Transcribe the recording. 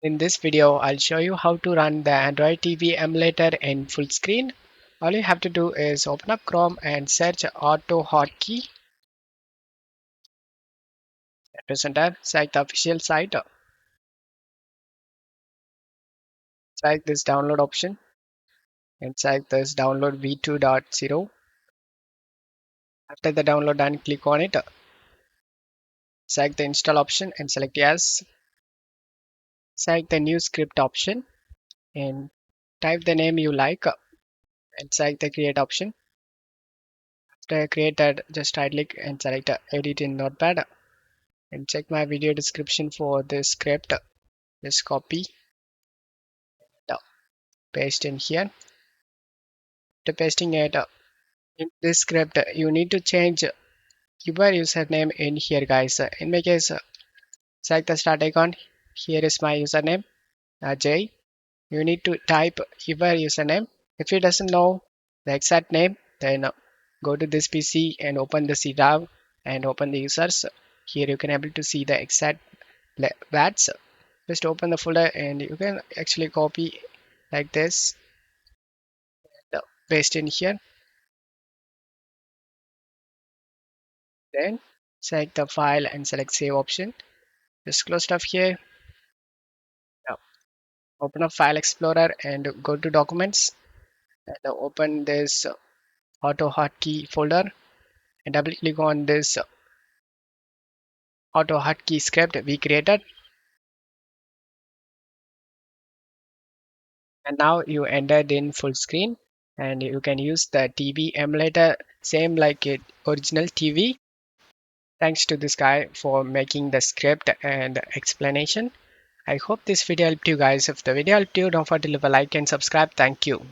In this video, I'll show you how to run the Android TV emulator in full screen. All you have to do is open up Chrome and search AutoHotkey. Press enter, select the official site, select this download option and select this download v2.0. After the download done, click on it. Select the install option and select yes. Select the new script option and type the name you like and select the create option. After created, just right click and select edit in Notepad and check my video description for this script. Just copy, paste in here. After pasting it in this script, you need to change your username in here, guys. In my case, select the start icon. Here is my username, Jay. You need to type your username. If you doesn't know the exact name, then go to this PC and open the C drive and open the users. Here you can able to see the exact VATs. Just open the folder and you can actually copy like this, paste in here. Then select the file and select save option. Just close stuff here. Now open up File Explorer and go to Documents and open this AutoHotkey folder and double click on this AutoHotkey script we created. And now you entered in full screen and you can use the TV emulator same like it original TV. Thanks to this guy for making the script and explanation. I hope this video helped you guys. If the video helped you, don't forget to leave a like and subscribe. Thank you.